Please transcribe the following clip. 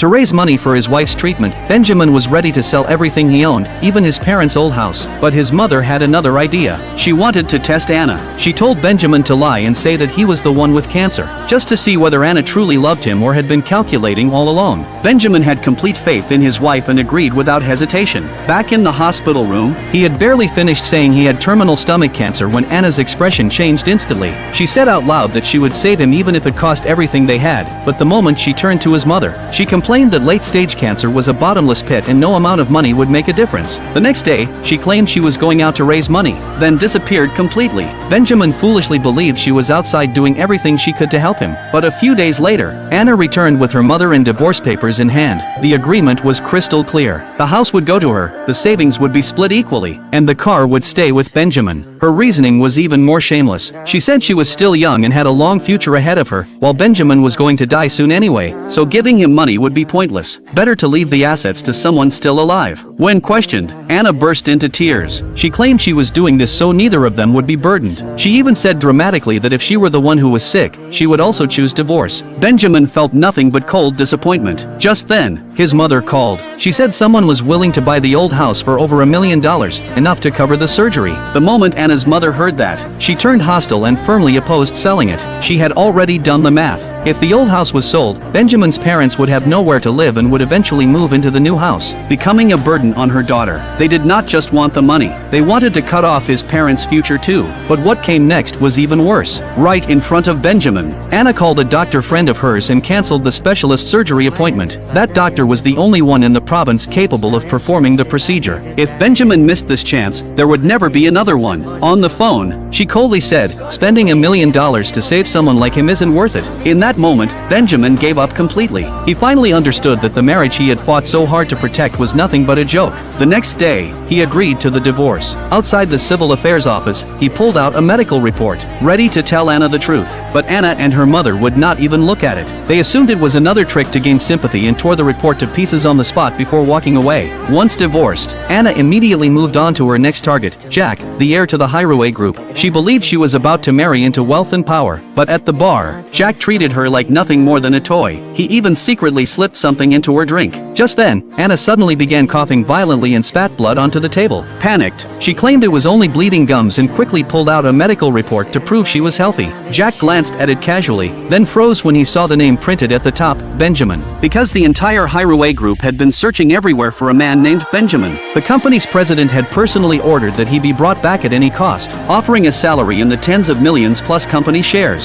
To raise money for his wife's treatment, Benjamin was ready to sell everything he owned, even his parents' old house. But his mother had another idea. She wanted to test Anna. She told Benjamin to lie and say that he was the one with cancer, just to see whether Anna truly loved him or had been calculating all along. Benjamin had complete faith in his wife and agreed without hesitation. Back in the hospital room, he had barely finished saying he had terminal stomach cancer when Anna's expression changed instantly. She said out loud that she would save him even if it cost everything they had, but the moment she turned to his mother, she complained that late-stage cancer was a bottomless pit and no amount of money would make a difference. The next day, she claimed she was going out to raise money, then disappeared completely. Benjamin foolishly believed she was outside doing everything she could to help him. But a few days later, Anna returned with her mother and divorce papers in hand. The agreement was crystal clear. The house would go to her, the savings would be split equally, and the car would stay with Benjamin. Her reasoning was even more shameless. She said she was still young and had a long future ahead of her, while Benjamin was going to die soon anyway, so giving him money would be pointless. Better to leave the assets to someone still alive. When questioned, Anna burst into tears. She claimed she was doing this so neither of them would be burdened. She even said dramatically that if she were the one who was sick, she would also choose divorce. Benjamin felt nothing but cold disappointment. Just then, his mother called. She said someone was willing to buy the old house for over $1 million, enough to cover the surgery. The moment Anna's mother heard that, she turned hostile and firmly opposed selling it. She had already done the math. If the old house was sold, Benjamin's parents would have nowhere to live and would eventually move into the new house, becoming a burden on her daughter. They did not just want the money, they wanted to cut off his parents' future too. But what came next was even worse. Right in front of Benjamin, Anna called a doctor friend of hers and canceled the specialist surgery appointment. That doctor was the only one in the province capable of performing the procedure. If Benjamin missed this chance, there would never be another one. On the phone, she coldly said, spending $1 million to save someone like him isn't worth it. In that moment, Benjamin gave up completely. He finally understood that the marriage he had fought so hard to protect was nothing but a joke. The next day, he agreed to the divorce. Outside the civil affairs office, he pulled out a medical report, ready to tell Anna the truth. But Anna and her mother would not even look at it. They assumed it was another trick to gain sympathy and tore the report to pieces on the spot before walking away. Once divorced, Anna immediately moved on to her next target, Jack, the heir to the Highway Group. She believed she was about to marry into wealth and power, but at the bar, Jack treated her like nothing more than a toy. He even secretly slipped something into her drink. Just then, Anna suddenly began coughing violently and spat blood onto the table. Panicked, she claimed it was only bleeding gums and quickly pulled out a medical report to prove she was healthy. Jack glanced at it casually, then froze when he saw the name printed at the top, Benjamin. Because the entire Highway Group had been searching everywhere for a man named Benjamin, the company's president had personally ordered that he be brought back at any cost, offering a salary in the tens of millions plus company shares.